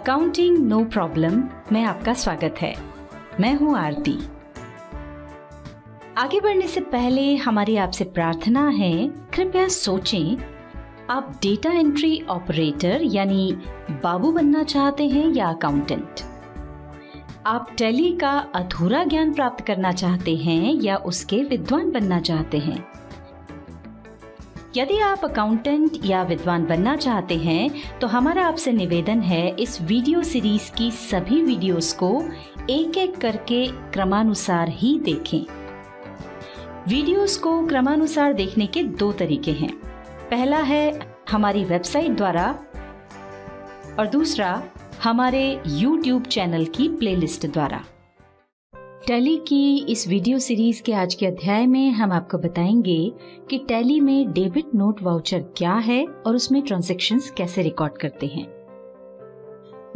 Accounting no problem में आपका स्वागत है। मैं हूं आरती। आगे बढ़ने से पहले हमारी आपसे प्रार्थना है, कृपया सोचें, आप डेटा एंट्री ऑपरेटर यानी बाबू बनना चाहते हैं या अकाउंटेंट? आप टैली का अधूरा ज्ञान प्राप्त करना चाहते हैं या उसके विद्वान बनना चाहते हैं? यदि आप अकाउंटेंट या विद्वान बनना चाहते हैं तो हमारा आपसे निवेदन है, इस वीडियो सीरीज की सभी वीडियोस को एक एक करके क्रमानुसार ही देखें। वीडियोस को क्रमानुसार देखने के दो तरीके हैं। पहला है हमारी वेबसाइट द्वारा और दूसरा हमारे YouTube चैनल की प्लेलिस्ट द्वारा। टैली की इस वीडियो सीरीज के आज के अध्याय में हम आपको बताएंगे कि टैली में डेबिट नोट वाउचर क्या है और उसमें ट्रांजैक्शंस कैसे रिकॉर्ड करते हैं।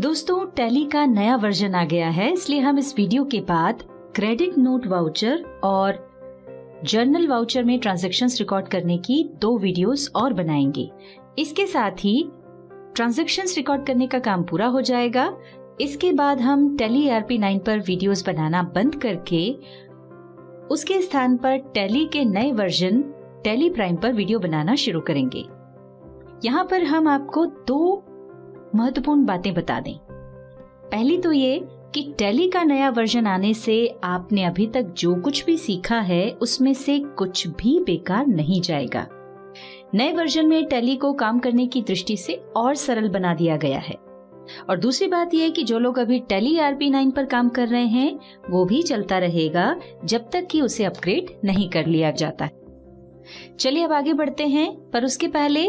दोस्तों, टैली का नया वर्जन आ गया है, इसलिए हम इस वीडियो के बाद क्रेडिट नोट वाउचर और जर्नल वाउचर में ट्रांजैक्शंस रिकॉर्ड करने की 2 वीडियोस और बनाएंगे। इसके साथ ही ट्रांजैक्शंस रिकॉर्ड करने का काम पूरा हो जाएगा। इसके बाद हम टैली ERP9 पर वीडियोस बनाना बंद करके उसके स्थान पर टैली के नए वर्जन टैली प्राइम पर वीडियो बनाना शुरू करेंगे। यहाँ पर हम आपको 2 महत्वपूर्ण बातें बता दें। पहली तो ये कि टैली का नया वर्जन आने से आपने अभी तक जो कुछ भी सीखा है उसमें से कुछ भी बेकार नहीं जाएगा। नए वर्जन में टैली को काम करने की दृष्टि से और सरल बना दिया गया है। और दूसरी बात यह है कि जो लोग अभी टैली ERP9 पर काम कर रहे हैं वो भी चलता रहेगा जब तक कि उसे अपग्रेड नहीं कर लिया जाता। चलिए अब आगे बढ़ते हैं, पर उसके पहले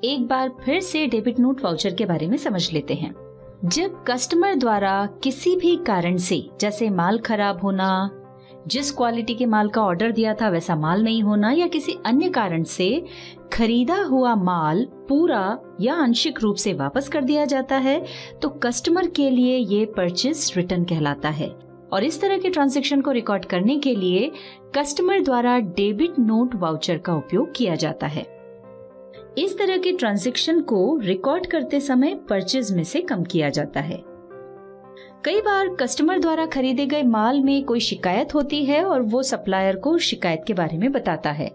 एक बार फिर से डेबिट नोट वाउचर के बारे में समझ लेते हैं। जब कस्टमर द्वारा किसी भी कारण से, जैसे माल खराब होना, जिस क्वालिटी के माल का ऑर्डर दिया था वैसा माल नहीं होना, या किसी अन्य कारण से खरीदा हुआ माल पूरा या आंशिक रूप से वापस कर दिया जाता है, तो कस्टमर के लिए ये परचेज रिटर्न कहलाता है। और इस तरह के ट्रांजैक्शन को रिकॉर्ड करने के लिए कस्टमर द्वारा डेबिट नोट वाउचर का उपयोग किया जाता है। इस तरह के ट्रांजैक्शन को रिकॉर्ड करते समय परचेज में से कम किया जाता है। कई बार कस्टमर द्वारा खरीदे गए माल में कोई शिकायत होती है और वो सप्लायर को शिकायत के बारे में बताता है।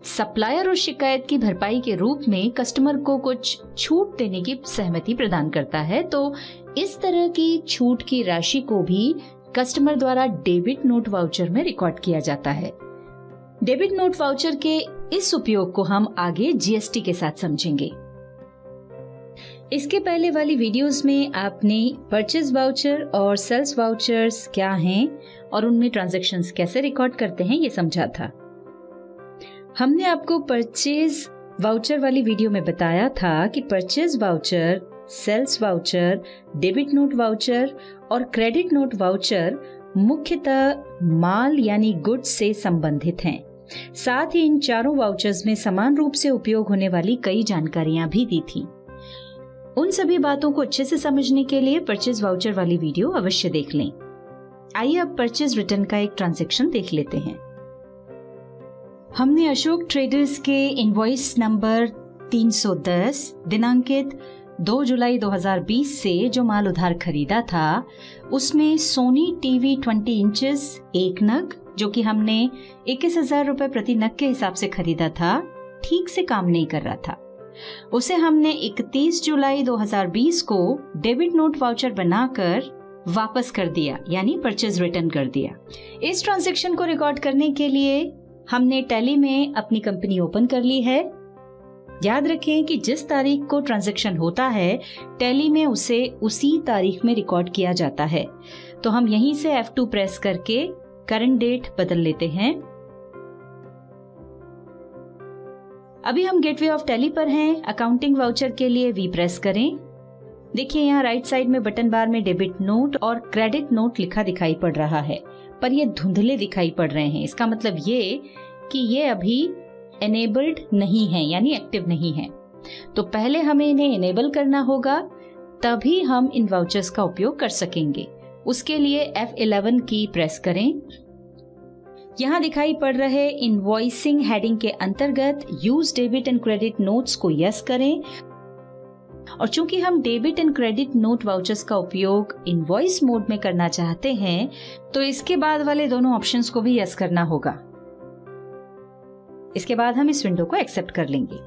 सप्लायर उस शिकायत की भरपाई के रूप में कस्टमर को कुछ छूट देने की सहमति प्रदान करता है, तो इस तरह की छूट की राशि को भी कस्टमर द्वारा डेबिट नोट वाउचर में रिकॉर्ड किया जाता है। डेबिट नोट वाउचर के इस उपयोग को हम आगे GST के साथ समझेंगे। इसके पहले वाली वीडियोस में आपने परचेज वाउचर और सेल्स वाउचर्स क्या हैं और उनमें ट्रांजैक्शंस कैसे रिकॉर्ड करते हैं ये समझा था। हमने आपको परचेज वाउचर वाली वीडियो में बताया था कि purchase voucher, sales voucher, debit note voucher और क्रेडिट नोट वाउचर मुख्यतः माल यानी गुड्स से संबंधित हैं। साथ ही इन चारों वाउचर्स में समान रूप से उपयोग होने वाली कई जानकारियां भी दी थी। उन सभी बातों को अच्छे से समझने के लिए परचेज वाउचर वाली वीडियो अवश्य देख लें। आइए अब परचेज रिटर्न का एक ट्रांजैक्शन देख लेते हैं। हमने अशोक ट्रेडर्स के इनवॉइस नंबर 310 दिनांकित 2 जुलाई 2020 से जो माल उधार खरीदा था, उसमें सोनी टीवी 20 इंचेस 1 नग, जो कि हमने 21,000 रुपए प्रति नग के हिसाब से खरीदा था, ठीक से काम नहीं कर रहा था। उसे हमने 31 जुलाई 2020 को डेबिट नोट वाउचर बनाकर वापस कर दिया, यानी परचेज रिटर्न कर दिया। इस ट्रांजैक्शन को रिकॉर्ड करने के लिए हमने टैली में अपनी कंपनी ओपन कर ली है। याद रखें कि जिस तारीख को ट्रांजैक्शन होता है टैली में उसे उसी तारीख में रिकॉर्ड किया जाता है। तो हम यहीं से F2 प्रेस करके करंट डेट बदल लेते हैं। अभी हम गेटवे ऑफ टैली पर हैं। अकाउंटिंग वाउचर के लिए V प्रेस करें। देखिए यहाँ राइट साइड में बटन बार में डेबिट नोट और क्रेडिट नोट लिखा दिखाई पड़ रहा है, पर ये धुंधले दिखाई पड़ रहे हैं। इसका मतलब ये कि ये अभी एनेबल्ड नहीं है, यानी एक्टिव नहीं है। तो पहले हमें इन्हें एनेबल करना होगा, तभी हम इन वाउचर्स का उपयोग कर सकेंगे। उसके लिए F11 की प्रेस करें। यहाँ दिखाई पड़ रहे इनवॉइसिंग हेडिंग के अंतर्गत use debit and credit notes को यस करें और चूंकि हम debit and credit note vouchers का उपयोग इनवॉइस मोड में करना चाहते हैं, तो इसके बाद वाले दोनों ऑप्शंस को भी यस करना होगा। इसके बाद हम इस विंडो को एक्सेप्ट कर लेंगे।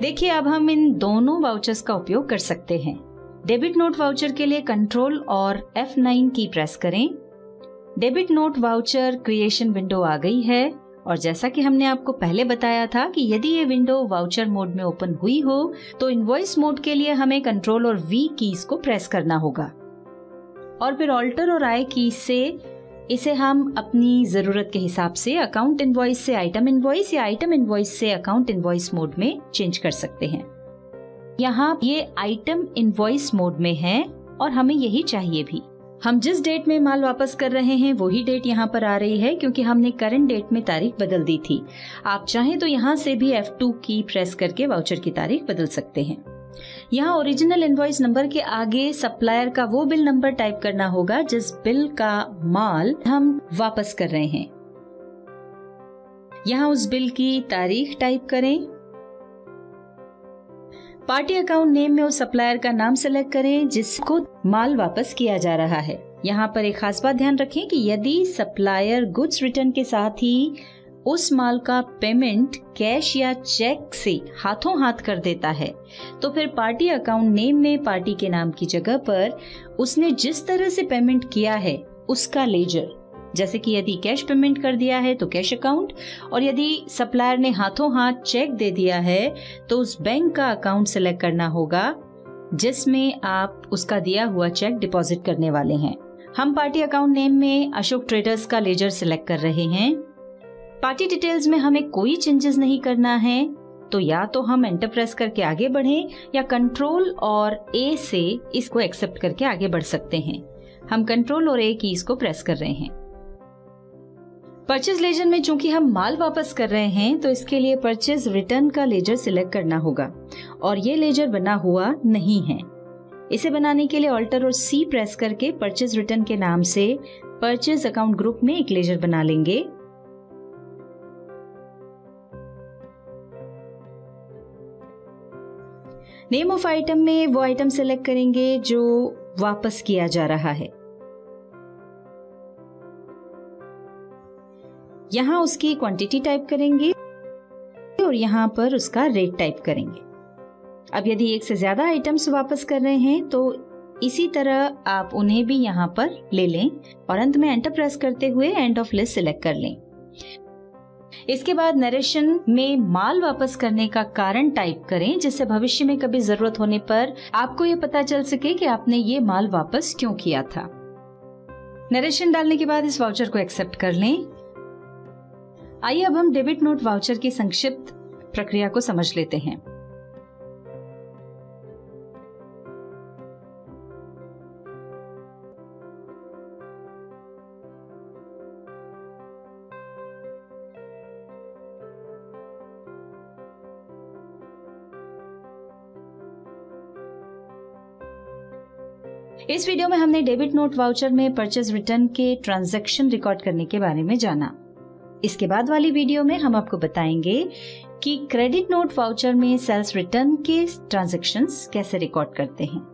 देखिए, अब हम इन दोनों वाउचर्स का उपयोग कर सकते हैं। डेबिट नोट वाउचर के लिए कंट्रोल और F9 की प्रेस करें। Debit note voucher creation window आ गई है और जैसा कि हमने आपको पहले बताया था कि यदि ये विंडो वाउचर मोड में ओपन हुई हो तो इनवॉइस मोड के लिए हमें कंट्रोल और V कीज को प्रेस करना होगा और फिर ऑल्टर और I कीज से इसे हम अपनी जरूरत के हिसाब से अकाउंट इनवॉइस से आइटम इनवॉइस या आइटम इनवॉइस से अकाउंट इनवॉइस मोड में चेंज कर सकते हैं। यहाँ ये आइटम इनवॉइस मोड में है और हमें यही चाहिए भी। हम जिस डेट में माल वापस कर रहे हैं वही डेट यहाँ पर आ रही है क्योंकि हमने करंट डेट में तारीख बदल दी थी। आप चाहें तो यहाँ से भी F2 की प्रेस करके वाउचर की तारीख बदल सकते हैं। यहाँ ओरिजिनल इनवॉइस नंबर के आगे सप्लायर का वो बिल नंबर टाइप करना होगा जिस बिल का माल हम वापस कर रहे हैं। यहाँ उस बिल की तारीख टाइप करें। पार्टी अकाउंट नेम में उस सप्लायर का नाम सेलेक्ट करें जिसको माल वापस किया जा रहा है। यहाँ पर एक खास बात ध्यान रखें कि यदि सप्लायर गुड्स रिटर्न के साथ ही उस माल का पेमेंट कैश या चेक से हाथों हाथ कर देता है तो फिर पार्टी अकाउंट नेम में पार्टी के नाम की जगह पर उसने जिस तरह से पेमेंट किया है उसका लेजर, जैसे कि यदि कैश पेमेंट कर दिया है तो कैश अकाउंट और यदि सप्लायर ने हाथों हाथ चेक दे दिया है तो उस बैंक का अकाउंट सेलेक्ट करना होगा जिसमें आप उसका दिया हुआ चेक डिपॉजिट करने वाले हैं। हम पार्टी अकाउंट नेम में अशोक ट्रेडर्स का लेजर सिलेक्ट कर रहे हैं। पार्टी डिटेल्स में हमें कोई चेंजेस नहीं करना है, तो या तो हम एंटर प्रेस करके आगे बढ़ें या कंट्रोल और A से इसको एक्सेप्ट करके आगे बढ़ सकते हैं। हम कंट्रोल और A कीज को प्रेस कर रहे हैं। परचेज लेजर में चूंकि हम माल वापस कर रहे हैं तो इसके लिए परचेज रिटर्न का लेजर सिलेक्ट करना होगा और ये लेजर बना हुआ नहीं है। इसे बनाने के लिए ऑल्टर और C प्रेस करके परचेज रिटर्न के नाम से परचेज अकाउंट ग्रुप में एक लेजर बना लेंगे। नेम ऑफ आइटम में वो आइटम सेलेक्ट करेंगे जो वापस किया जा रहा है। यहाँ उसकी क्वांटिटी टाइप करेंगे और यहाँ पर उसका रेट टाइप करेंगे। अब यदि एक से ज्यादा आइटम्स वापस कर रहे हैं तो इसी तरह आप उन्हें भी यहाँ पर ले लें और अंत में एंटर प्रेस करते हुए एंड ऑफ लिस्ट सिलेक्ट कर लें। इसके बाद नरेशन में माल वापस करने का कारण टाइप करें जिससे भविष्य में कभी जरूरत होने पर आपको ये पता चल सके कि आपने ये माल वापस क्यों किया था। नरेशन डालने के बाद इस वाउचर को एक्सेप्ट कर लें। आइए अब हम डेबिट नोट वाउचर की संक्षिप्त प्रक्रिया को समझ लेते हैं। इस वीडियो में हमने डेबिट नोट वाउचर में परचेज रिटर्न के ट्रांजैक्शन रिकॉर्ड करने के बारे में जाना। इसके बाद वाली वीडियो में हम आपको बताएंगे कि क्रेडिट नोट वाउचर में सेल्स रिटर्न के ट्रांजैक्शंस कैसे रिकॉर्ड करते हैं।